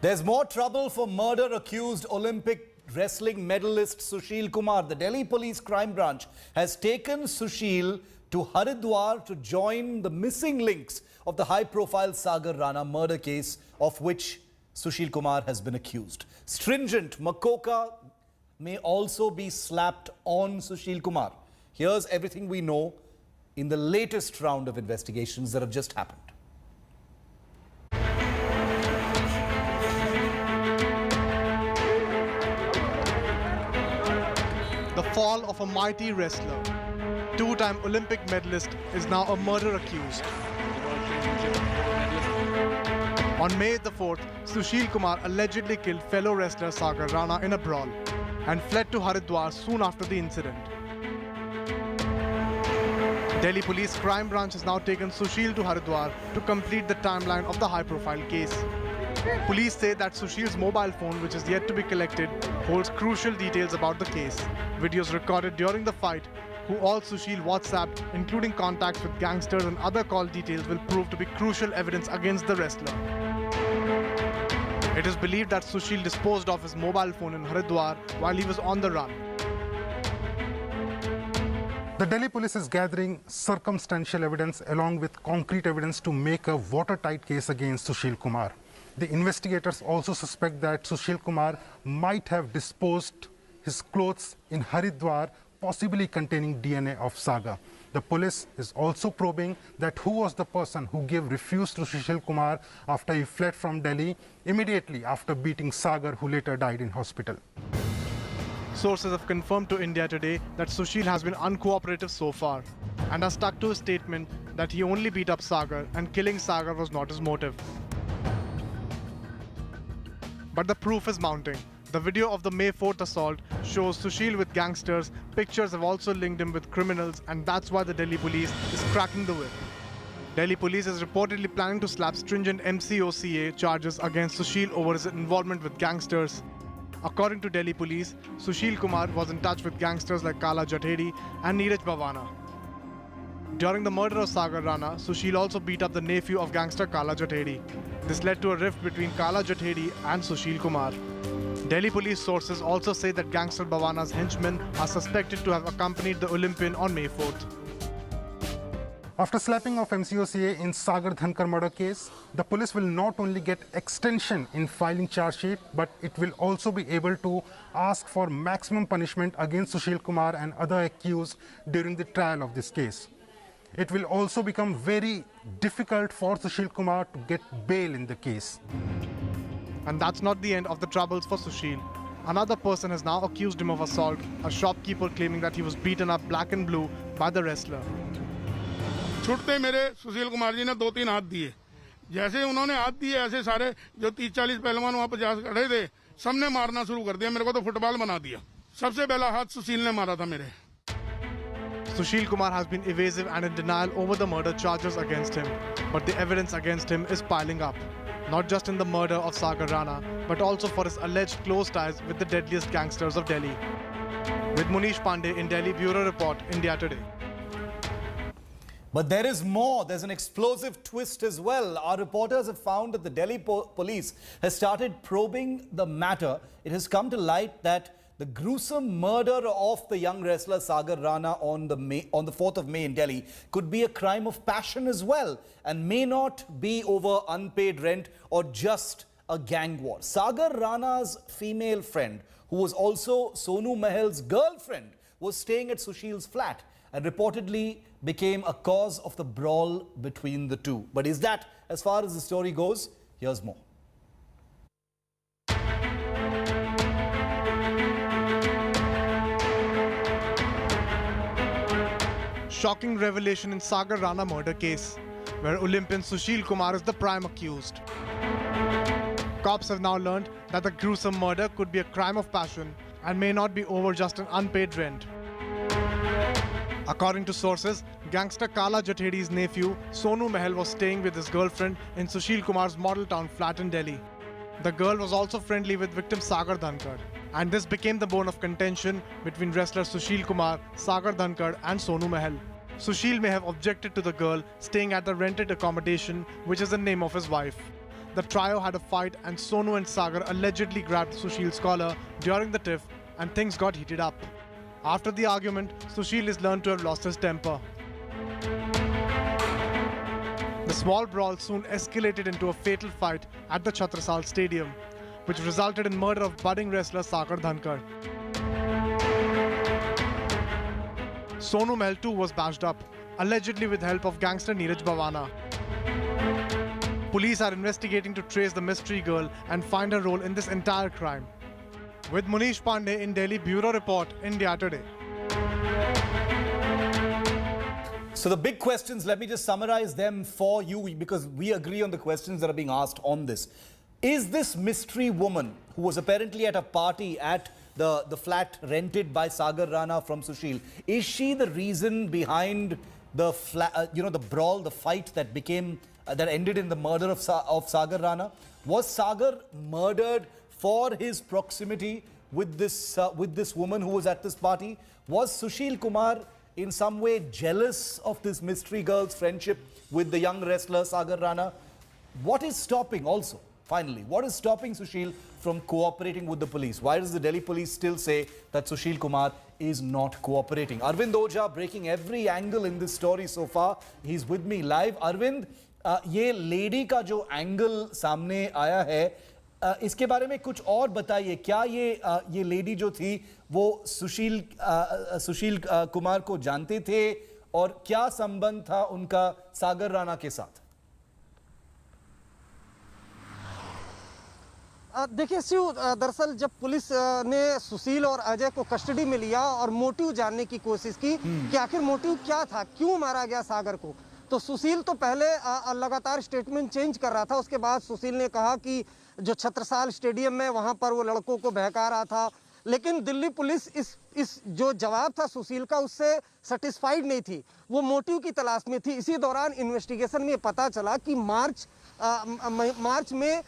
There's more trouble for murder-accused Olympic wrestling medalist Sushil Kumar. The Delhi Police Crime Branch has taken Sushil to Haridwar to join the missing links of the high-profile Sagar Rana murder case of which Sushil Kumar has been accused. Stringent makoka may also be slapped on Sushil Kumar. Here's everything we know in the latest round of investigations that have just happened. The fall of a mighty wrestler. Two-time Olympic medalist is now a murder accused. On May the 4th, Sushil Kumar allegedly killed fellow wrestler Sagar Rana in a brawl and fled to Haridwar soon after the incident. Delhi Police Crime Branch has now taken Sushil to Haridwar to complete the timeline of the high-profile case. Police say that Sushil's mobile phone, which is yet to be collected, holds crucial details about the case. Videos recorded during the fight, who all Sushil WhatsApped, including contacts with gangsters and other call details, will prove to be crucial evidence against the wrestler. It is believed that Sushil disposed of his mobile phone in Haridwar while he was on the run. The Delhi police is gathering circumstantial evidence along with concrete evidence to make a watertight case against Sushil Kumar. The investigators also suspect that Sushil Kumar might have disposed his clothes in Haridwar, possibly containing DNA of Saga. The police is also probing that who was the person who gave refuse to Sushil Kumar after he fled from Delhi immediately after beating Sagar, who later died in hospital. Sources have confirmed to India Today that Sushil has been uncooperative so far and has stuck to his statement that he only beat up Sagar and killing Sagar was not his motive. But the proof is mounting. The video of the May 4th assault shows Sushil with gangsters. Pictures have also linked him with criminals, and that's why the Delhi police is cracking the whip. Delhi police is reportedly planning to slap stringent MCOCA charges against Sushil over his involvement with gangsters. According to Delhi police, Sushil Kumar was in touch with gangsters like Kala Jathedi and Neeraj Bhavana. During the murder of Sagar Rana, Sushil also beat up the nephew of gangster Kala Jathedi. This led to a rift between Kala Jathedi and Sushil Kumar. Delhi police sources also say that gangster Bhavana's henchmen are suspected to have accompanied the Olympian on May 4th. After slapping off MCOCA in Sagar Dhankar murder case, the police will not only get extension in filing charge sheet, but it will also be able to ask for maximum punishment against Sushil Kumar and other accused during the trial of this case. It will also become very difficult for Sushil Kumar to get bail in the case. And that's not the end of the troubles for Sushil. Another person has now accused him of assault, a shopkeeper claiming that he was beaten up black and blue by the wrestler. छुटते मेरे सुशील कुमार जी ने 2-3 हाथ दिए। जैसे उन्होंने हाथ दिए, ऐसे सारे जो 30-40 पहलवान वहाँ 50 खड़े थे, सबने मारना शुरू कर दिया। मेरे को तो फुटबॉल बना दिया। सबसे पहला हाथ सुशील ने मारा था मेरे। Sushil Kumar has been evasive and in denial over the murder charges against him. But the evidence against him is piling up. Not just in the murder of Sagar Rana, but also for his alleged close ties with the deadliest gangsters of Delhi. With Munish Pandey in Delhi, Bureau Report, India Today. But there is more. There's an explosive twist as well. Our reporters have found that the Delhi police has started probing the matter. It has come to light that the gruesome murder of the young wrestler Sagar Rana on the 4th of May in Delhi could be a crime of passion as well, and may not be over unpaid rent or just a gang war. Sagar Rana's female friend, who was also Sonu Mahel's girlfriend, was staying at Sushil's flat and reportedly became a cause of the brawl between the two. But is that as far as the story goes? Here's more. Shocking revelation in Sagar Rana murder case, where Olympian Sushil Kumar is the prime accused. Cops have now learned that the gruesome murder could be a crime of passion and may not be over just an unpaid rent. According to sources, gangster Kala Jathedi's nephew, Sonu Mahel, was staying with his girlfriend in Sushil Kumar's model town flat in Delhi. The girl was also friendly with victim Sagar Dhankar, and this became the bone of contention between wrestler Sushil Kumar, Sagar Dhankar and Sonu Mahel. Sushil may have objected to the girl staying at the rented accommodation, which is the name of his wife. the trio had a fight and Sonu and Sagar allegedly grabbed Sushil's collar during the tiff and things got heated up. After the argument, Sushil is learned to have lost his temper. The small brawl soon escalated into a fatal fight at the Chhatrasal Stadium, which resulted in murder of budding wrestler Sagar Dhankar. Sonu Mahal too was bashed up, allegedly with help of gangster Neeraj Bhavana. Police are investigating to trace the mystery girl and find her role in this entire crime. With Munish Pandey in Delhi, Bureau Report, India Today. So the big questions, let me just summarize them for you because we agree on the questions that are being asked on this. Is this mystery woman who was apparently at a party at the flat rented by Sagar Rana from Sushil, is she the reason behind the the brawl, the fight that became that ended in the murder of Sagar Rana? Was Sagar murdered for his proximity with this woman who was at this party? Was Sushil Kumar in some way jealous of this mystery girl's friendship with the young wrestler Sagar Rana? What is stopping also, finally, what is stopping Sushil from cooperating with the police? Why does the Delhi police still say that Sushil Kumar is not cooperating? Arvind Ojha breaking every angle in this story so far. He's with me live. Arvind, ये lady का जो angle सामने आया है, इसके बारे में कुछ और बताइए. क्या ये लेडी जो थी वो सुशील कुमार को जानते थे और क्या संबंध था उनका सागर राणा के साथ? देखिए शिव, दरअसल जब पुलिस ने सुशील और अजय को कस्टडी में लिया और मोटिव जानने की कोशिश की कि आखिर मोटिव क्या था, क्यों मारा गया सागर को, तो सुशील तो पहले लगातार स्टेटमेंट चेंज कर रहा था. उसके बाद सुशील ने कहा कि जो छत्रसाल स्टेडियम में वहां पर वो लड़कों को बहका रहा था, लेकिन दिल्ली पुलिस इस जो जवाब था सुशील का उससे सेटिस्फाइड नहीं थी. वो मोटिव की तलाश में थी. इसी दौरान इन्वेस्टिगेशन में पता चला कि मार्च में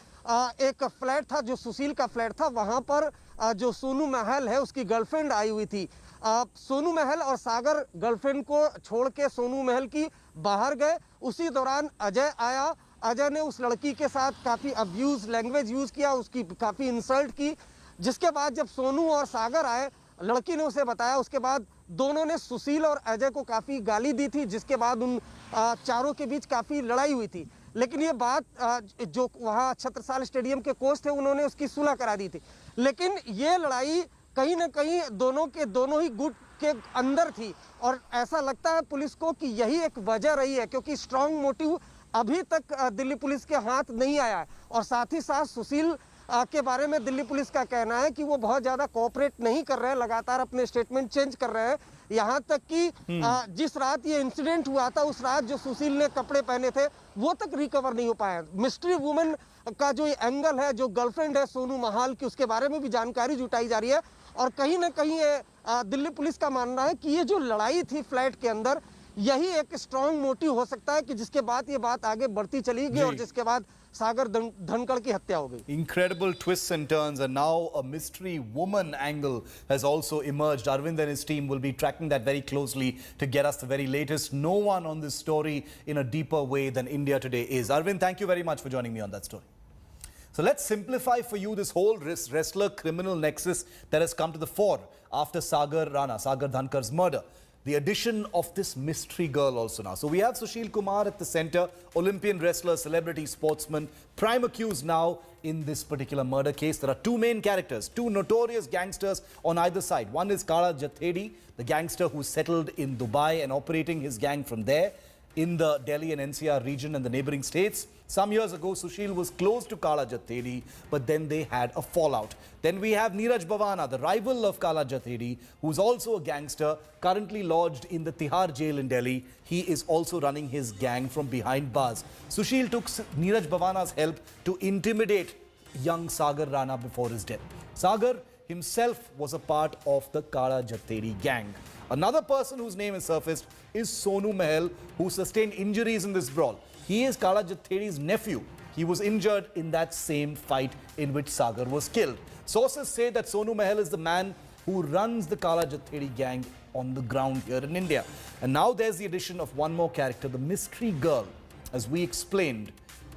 एक फ्लैट था जो सुशील का फ्लैट था, वहां पर जो सोनू महल है उसकी गर्लफ्रेंड आई हुई थी. सोनू महल और सागर गर्लफ्रेंड को छोड़ के सोनू महल की बाहर गए. उसी दौरान अजय आया. अजय ने उस लड़की के साथ काफ़ी अब्यूज लैंग्वेज यूज़ किया, उसकी काफ़ी इंसल्ट की. जिसके बाद जब सोनू और सागर आए, लड़की ने उसे बताया. उसके बाद दोनों ने सुशील और अजय को काफ़ी गाली दी थी, जिसके बाद उन चारों के बीच काफ़ी लड़ाई हुई थी. लेकिन ये बात जो वहाँ छत्रसाल स्टेडियम के कोच थे उन्होंने उसकी सुलह करा दी थी. लेकिन ये लड़ाई कहीं ना कहीं दोनों ही गुट के अंदर थी और ऐसा लगता है पुलिस को कि यही एक वजह रही है, क्योंकि स्ट्रांग मोटिव अभी तक दिल्ली पुलिस के हाथ नहीं आया है. और साथ ही साथ सुशील के बारे में दिल्ली पुलिस का कहना है कि वो बहुत ज़्यादा कोऑपरेट नहीं कर रहे हैं, लगातार अपने स्टेटमेंट चेंज कर रहे हैं. यहाँ तक कि जिस रात ये इंसिडेंट हुआ था उस रात जो सुशील ने कपड़े पहने थे वो तक रिकवर नहीं हो पाया. मिस्ट्री वुमन का जो एंगल है, जो गर्लफ्रेंड है सोनू महाल की, उसके बारे में भी जानकारी जुटाई जा रही है. और कहीं ना कहीं दिल्ली पुलिस का मानना है कि ये जो लड़ाई थी फ्लैट के अंदर, यही एक स्ट्रांग मोटिव हो सकता है कि जिसके बाद ये बात आगे बढ़ती चली गई और जिसके बाद सागर धनखड़ की हत्या हो गई. Incredible twists and turns, and now a mystery woman angle has also emerged. Arvind and his team will be tracking that very closely to get us the very latest. No one on this story in a deeper way than India Today is. Arvind, thank you very much for joining me on that story. So let's simplify for you this whole wrestler criminal nexus that has come to the fore after Sagar Dhankar's murder. The addition of this mystery girl also now. So we have Sushil Kumar at the center, Olympian wrestler, celebrity sportsman, prime accused now in this particular murder case. There are two main characters, two notorious gangsters on either side. One is Kala Jathedi, the gangster who settled in Dubai and operating his gang from there in the Delhi and NCR region and the neighboring states. Some years ago, Sushil was close to Kala Jathedi, but then they had a fallout. Then we have Neeraj Bhavana, the rival of Kala Jathedi, who's also a gangster, currently lodged in the Tihar jail in Delhi. He is also running his gang from behind bars. Sushil took Neeraj Bhavana's help to intimidate young Sagar Rana before his death. Sagar himself was a part of the Kala Jathedi gang. Another person whose name is surfaced is Sonu Mahal, who sustained injuries in this brawl. He is Kala Jathedi's nephew. He was injured in that same fight in which Sagar was killed. Sources say that Sonu Mahal is the man who runs the Kala Jathedi gang on the ground here in India. And now there's the addition of one more character, the mystery girl. As we explained,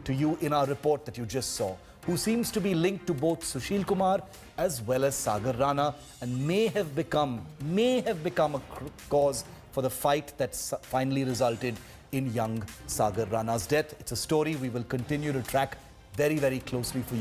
to you in our report that you just saw, who seems to be linked to both Sushil Kumar as well as Sagar Rana, and may have become a cause for the fight that finally resulted in young Sagar Rana's death. It's a story we will continue to track very, very closely for you.